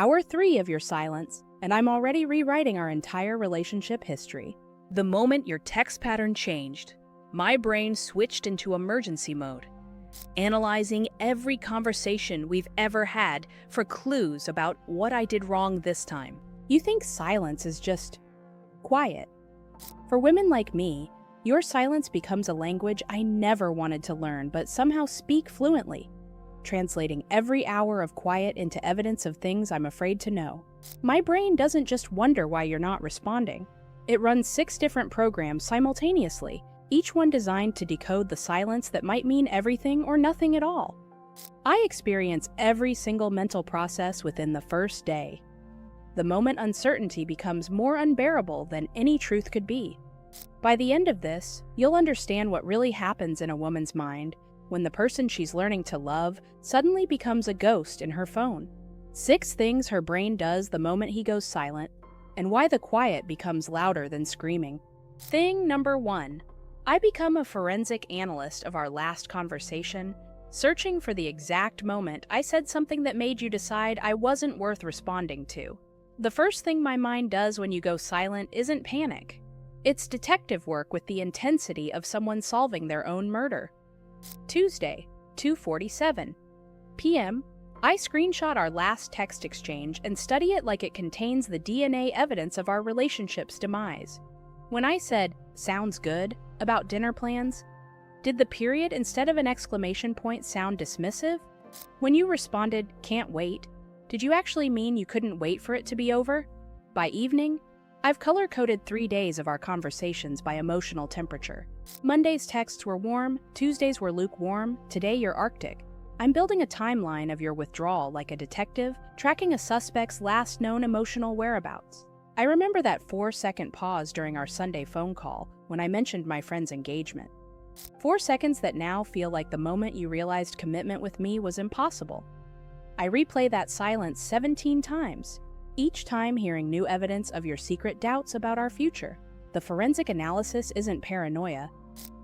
Hour 3 of your silence, and I'm already rewriting our entire relationship history. The moment your text pattern changed, my brain switched into emergency mode, analyzing every conversation we've ever had for clues about what I did wrong this time. You think silence is just quiet. For women like me, your silence becomes a language I never wanted to learn but somehow speak fluently, translating every hour of quiet into evidence of things I'm afraid to know. My brain doesn't just wonder why you're not responding. It runs 6 different programs simultaneously, each one designed to decode the silence that might mean everything or nothing at all. I experience every single mental process within the first day. The moment uncertainty becomes more unbearable than any truth could be. By the end of this, you'll understand what really happens in a woman's mind when the person she's learning to love suddenly becomes a ghost in her phone. 6 things her brain does the moment he goes silent, and why the quiet becomes louder than screaming. Thing number 1. I become a forensic analyst of our last conversation, searching for the exact moment I said something that made you decide I wasn't worth responding to. The first thing my mind does when you go silent isn't panic. It's detective work with the intensity of someone solving their own murder. Tuesday, 2:47 p.m. I screenshot our last text exchange and study it like it contains the DNA evidence of our relationship's demise. When I said, "sounds good," about dinner plans, did the period instead of an exclamation point sound dismissive? When you responded, "can't wait," did you actually mean you couldn't wait for it to be over? By evening, I've color-coded 3 days of our conversations by emotional temperature. Monday's texts were warm, Tuesdays were lukewarm, today you're Arctic. I'm building a timeline of your withdrawal like a detective, tracking a suspect's last known emotional whereabouts. I remember that 4-second pause during our Sunday phone call when I mentioned my friend's engagement. 4 seconds that now feel like the moment you realized commitment with me was impossible. I replay that silence 17 times, each time hearing new evidence of your secret doubts about our future. The forensic analysis isn't paranoia.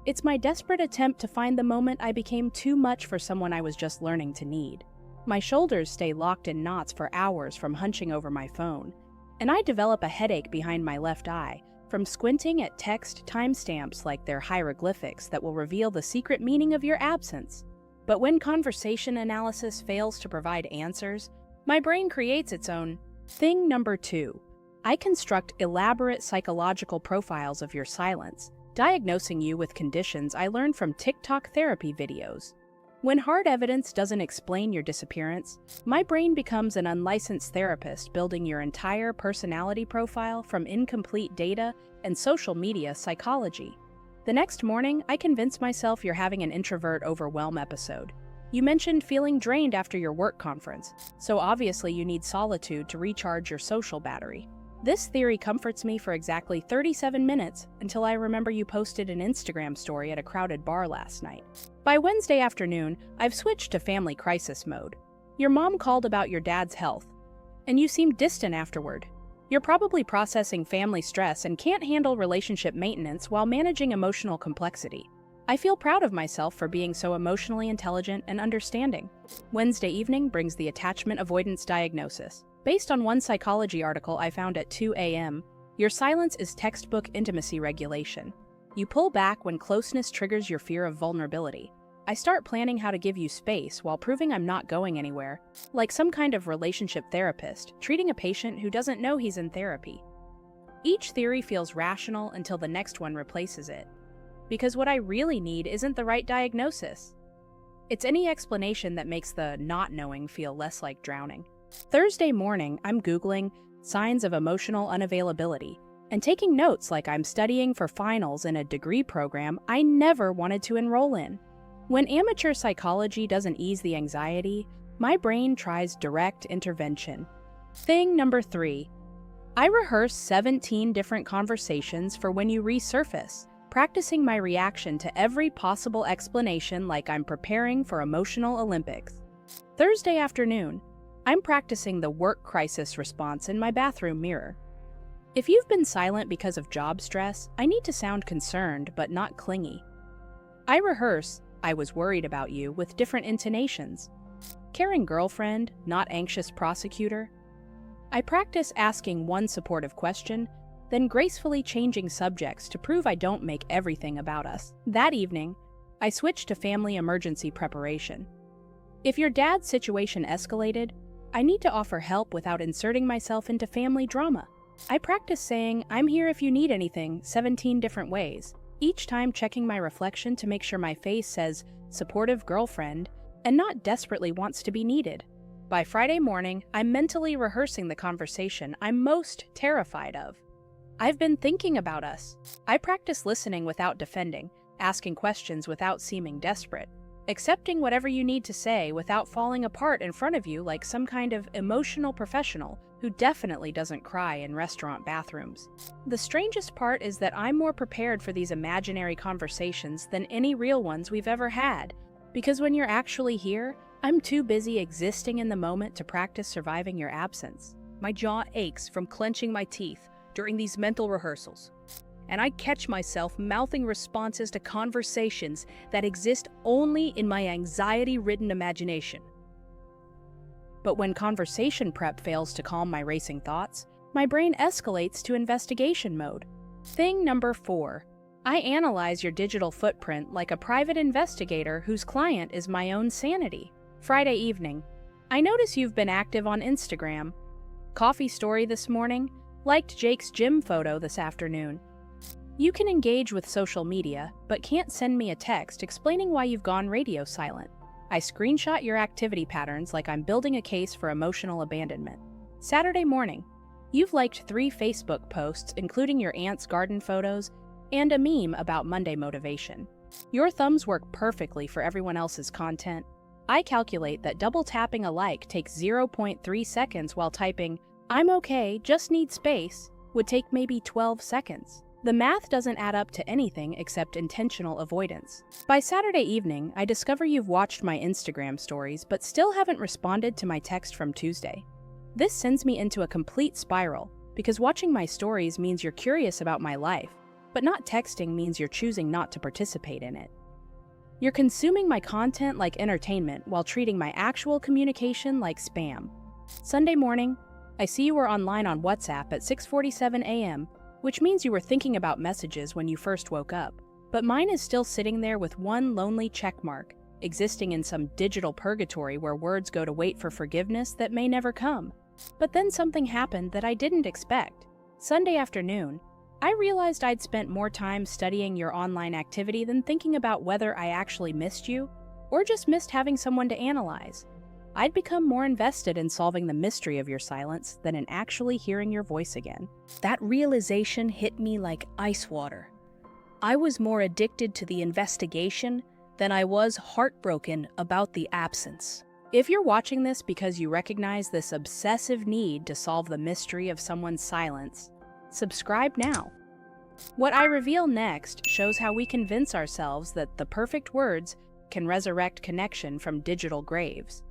It's my desperate attempt to find the moment I became too much for someone I was just learning to need. My shoulders stay locked in knots for hours from hunching over my phone, and I develop a headache behind my left eye from squinting at text timestamps like they're hieroglyphics that will reveal the secret meaning of your absence. But when conversation analysis fails to provide answers, my brain creates its own. Thing number 2. I construct elaborate psychological profiles of your silence, diagnosing you with conditions I learned from TikTok therapy videos. When hard evidence doesn't explain your disappearance, my brain becomes an unlicensed therapist building your entire personality profile from incomplete data and social media psychology. The next morning, I convince myself you're having an introvert overwhelm episode. You mentioned feeling drained after your work conference, so obviously you need solitude to recharge your social battery. This theory comforts me for exactly 37 minutes until I remember you posted an Instagram story at a crowded bar last night. By Wednesday afternoon, I've switched to family crisis mode. Your mom called about your dad's health, and you seemed distant afterward. You're probably processing family stress and can't handle relationship maintenance while managing emotional complexity. I feel proud of myself for being so emotionally intelligent and understanding. Wednesday evening brings the attachment avoidance diagnosis. Based on one psychology article I found at 2 a.m., your silence is textbook intimacy regulation. You pull back when closeness triggers your fear of vulnerability. I start planning how to give you space while proving I'm not going anywhere, like some kind of relationship therapist treating a patient who doesn't know he's in therapy. Each theory feels rational until the next one replaces it. Because what I really need isn't the right diagnosis. It's any explanation that makes the not knowing feel less like drowning. Thursday morning, I'm Googling signs of emotional unavailability and taking notes like I'm studying for finals in a degree program I never wanted to enroll in. When amateur psychology doesn't ease the anxiety, my brain tries direct intervention. Thing number 3. I rehearse 17 different conversations for when you resurface, practicing my reaction to every possible explanation like I'm preparing for emotional Olympics. Thursday afternoon, I'm practicing the work crisis response in my bathroom mirror. If you've been silent because of job stress, I need to sound concerned but not clingy. I rehearse, "I was worried about you," with different intonations. Caring girlfriend, not anxious prosecutor. I practice asking one supportive question, then gracefully changing subjects to prove I don't make everything about us. That evening, I switched to family emergency preparation. If your dad's situation escalated, I need to offer help without inserting myself into family drama. I practice saying, "I'm here if you need anything," 17 different ways, each time checking my reflection to make sure my face says supportive girlfriend and not desperately wants to be needed. By Friday morning, I'm mentally rehearsing the conversation I'm most terrified of. I've been thinking about us. I practice listening without defending, asking questions without seeming desperate, accepting whatever you need to say without falling apart in front of you like some kind of emotional professional who definitely doesn't cry in restaurant bathrooms. The strangest part is that I'm more prepared for these imaginary conversations than any real ones we've ever had, because when you're actually here, I'm too busy existing in the moment to practice surviving your absence. My jaw aches from clenching my teeth during these mental rehearsals, and I catch myself mouthing responses to conversations that exist only in my anxiety-ridden imagination. But when conversation prep fails to calm my racing thoughts, my brain escalates to investigation mode. Thing number 4. I analyze your digital footprint like a private investigator whose client is my own sanity. Friday evening. I notice you've been active on Instagram. Coffee story this morning. Liked Jake's gym photo this afternoon. You can engage with social media, but can't send me a text explaining why you've gone radio silent. I screenshot your activity patterns like I'm building a case for emotional abandonment. Saturday morning. You've liked 3 Facebook posts, including your aunt's garden photos and a meme about Monday motivation. Your thumbs work perfectly for everyone else's content. I calculate that double tapping a like takes 0.3 seconds while typing, "I'm okay, just need space," would take maybe 12 seconds. The math doesn't add up to anything except intentional avoidance. By Saturday evening, I discover you've watched my Instagram stories but still haven't responded to my text from Tuesday. This sends me into a complete spiral, because watching my stories means you're curious about my life, but not texting means you're choosing not to participate in it. You're consuming my content like entertainment while treating my actual communication like spam. Sunday morning, I see you were online on WhatsApp at 6:47 a.m., which means you were thinking about messages when you first woke up. But mine is still sitting there with one lonely checkmark, existing in some digital purgatory where words go to wait for forgiveness that may never come. But then something happened that I didn't expect. Sunday afternoon, I realized I'd spent more time studying your online activity than thinking about whether I actually missed you, or just missed having someone to analyze. I'd become more invested in solving the mystery of your silence than in actually hearing your voice again. That realization hit me like ice water. I was more addicted to the investigation than I was heartbroken about the absence. If you're watching this because you recognize this obsessive need to solve the mystery of someone's silence, subscribe now. What I reveal next shows how we convince ourselves that the perfect words can resurrect connection from digital graves.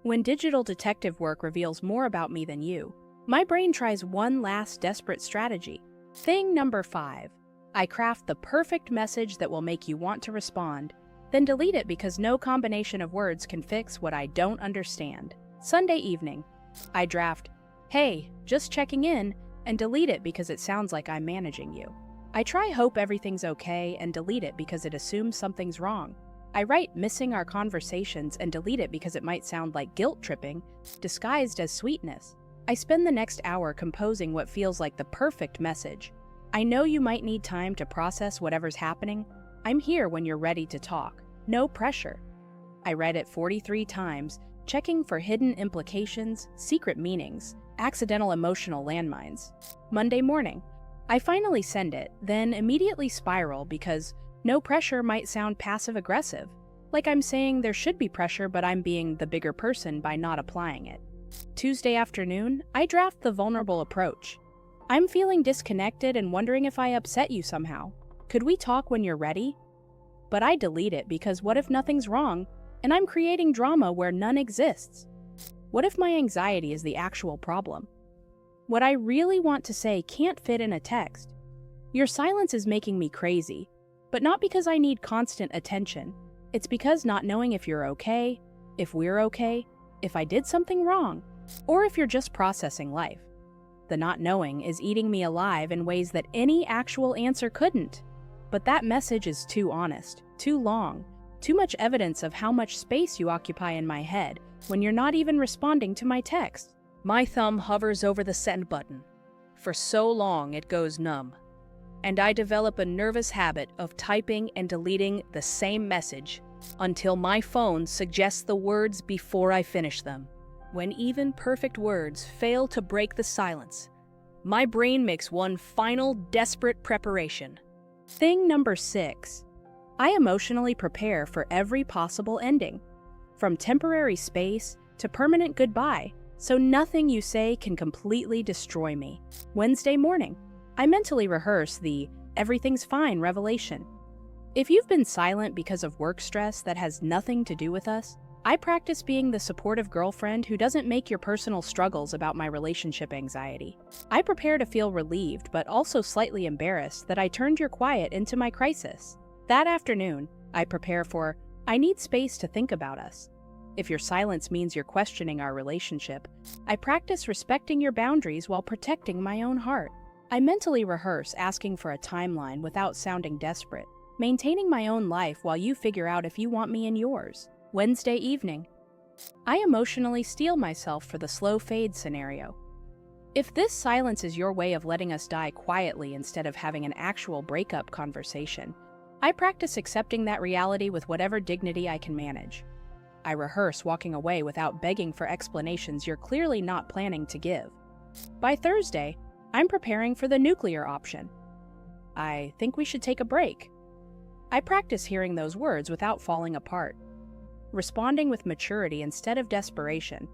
When digital detective work reveals more about me than you, my brain tries one last desperate strategy. Thing number 5. I craft the perfect message that will make you want to respond, then delete it because no combination of words can fix what I don't understand. Sunday evening. I draft, "Hey, just checking in," and delete it because it sounds like I'm managing you. I try "hope everything's okay" and delete it because it assumes something's wrong. I write "missing our conversations" and delete it because it might sound like guilt tripping, disguised as sweetness. I spend the next hour composing what feels like the perfect message. I know you might need time to process whatever's happening. I'm here when you're ready to talk. No pressure. I read it 43 times, checking for hidden implications, secret meanings, accidental emotional landmines. Monday morning. I finally send it, then immediately spiral because no pressure might sound passive-aggressive, like I'm saying there should be pressure but I'm being the bigger person by not applying it. Tuesday afternoon, I draft the vulnerable approach. I'm feeling disconnected and wondering if I upset you somehow. Could we talk when you're ready? But I delete it because what if nothing's wrong and I'm creating drama where none exists? What if my anxiety is the actual problem? What I really want to say can't fit in a text. Your silence is making me crazy, but not because I need constant attention. It's because not knowing if you're okay, if we're okay, if I did something wrong, or if you're just processing life. The not knowing is eating me alive in ways that any actual answer couldn't. But that message is too honest, too long, too much evidence of how much space you occupy in my head when you're not even responding to my text. My thumb hovers over the send button. For so long it goes numb. And I develop a nervous habit of typing and deleting the same message until my phone suggests the words before I finish them. When even perfect words fail to break the silence, my brain makes one final desperate preparation. Thing number 6. I emotionally prepare for every possible ending, from temporary space to permanent goodbye, so nothing you say can completely destroy me. Wednesday morning, I mentally rehearse the "everything's fine" revelation. If you've been silent because of work stress that has nothing to do with us, I practice being the supportive girlfriend who doesn't make your personal struggles about my relationship anxiety. I prepare to feel relieved but also slightly embarrassed that I turned your quiet into my crisis. That afternoon, I prepare for "I need space to think about us." If your silence means you're questioning our relationship, I practice respecting your boundaries while protecting my own heart. I mentally rehearse asking for a timeline without sounding desperate, maintaining my own life while you figure out if you want me in yours. Wednesday evening, I emotionally steel myself for the slow fade scenario. If this silence is your way of letting us die quietly instead of having an actual breakup conversation, I practice accepting that reality with whatever dignity I can manage. I rehearse walking away without begging for explanations you're clearly not planning to give. By Thursday, I'm preparing for the nuclear option. I think we should take a break. I practice hearing those words without falling apart, responding with maturity instead of desperation,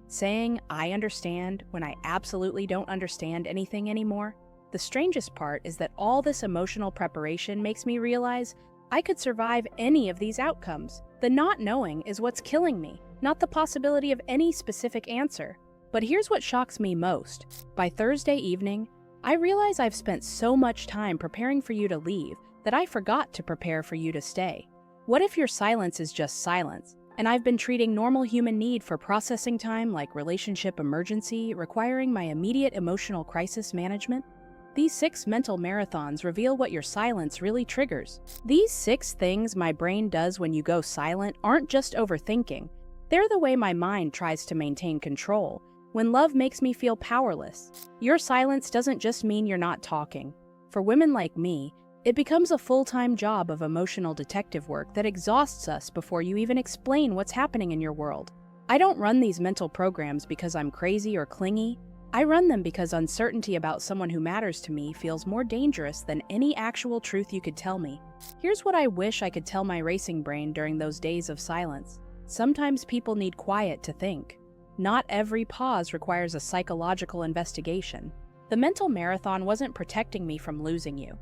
saying "I understand" when I absolutely don't understand anything anymore. The strangest part is that all this emotional preparation makes me realize I could survive any of these outcomes. The not knowing is what's killing me, not the possibility of any specific answer. But here's what shocks me most. By Thursday evening, I realize I've spent so much time preparing for you to leave that I forgot to prepare for you to stay. What if your silence is just silence, and I've been treating normal human need for processing time like relationship emergency, requiring my immediate emotional crisis management? These 6 mental marathons reveal what your silence really triggers. These 6 things my brain does when you go silent aren't just overthinking. They're the way my mind tries to maintain control when love makes me feel powerless. Your silence doesn't just mean you're not talking. For women like me, it becomes a full-time job of emotional detective work that exhausts us before you even explain what's happening in your world. I don't run these mental programs because I'm crazy or clingy. I run them because uncertainty about someone who matters to me feels more dangerous than any actual truth you could tell me. Here's what I wish I could tell my racing brain during those days of silence. Sometimes people need quiet to think. Not every pause requires a psychological investigation. The mental marathon wasn't protecting me from losing you.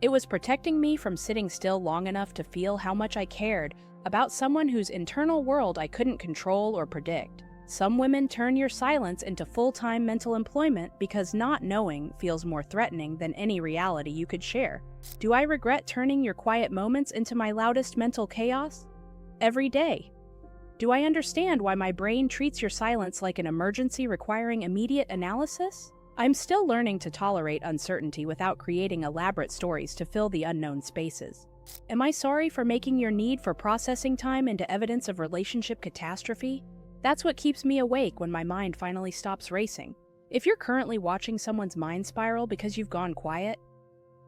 It was protecting me from sitting still long enough to feel how much I cared about someone whose internal world I couldn't control or predict. Some women turn your silence into full-time mental employment because not knowing feels more threatening than any reality you could share. Do I regret turning your quiet moments into my loudest mental chaos? Every day. Do I understand why my brain treats your silence like an emergency requiring immediate analysis? I'm still learning to tolerate uncertainty without creating elaborate stories to fill the unknown spaces. Am I sorry for making your need for processing time into evidence of relationship catastrophe? That's what keeps me awake when my mind finally stops racing. If you're currently watching someone's mind spiral because you've gone quiet,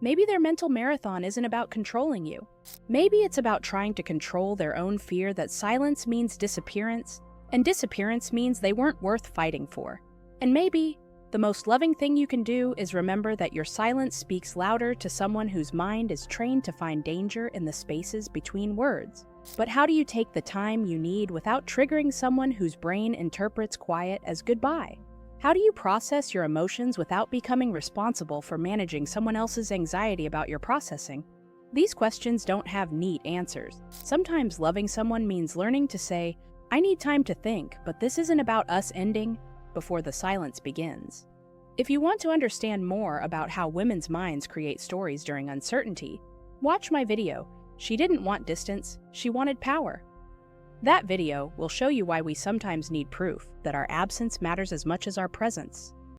maybe their mental marathon isn't about controlling you. Maybe it's about trying to control their own fear that silence means disappearance, and disappearance means they weren't worth fighting for. And maybe the most loving thing you can do is remember that your silence speaks louder to someone whose mind is trained to find danger in the spaces between words. But how do you take the time you need without triggering someone whose brain interprets quiet as goodbye? How do you process your emotions without becoming responsible for managing someone else's anxiety about your processing? These questions don't have neat answers. Sometimes loving someone means learning to say, "I need time to think, but this isn't about us ending," before the silence begins. If you want to understand more about how women's minds create stories during uncertainty, watch my video, "She Didn't Want Distance, She Wanted Power." That video will show you why we sometimes need proof that our absence matters as much as our presence.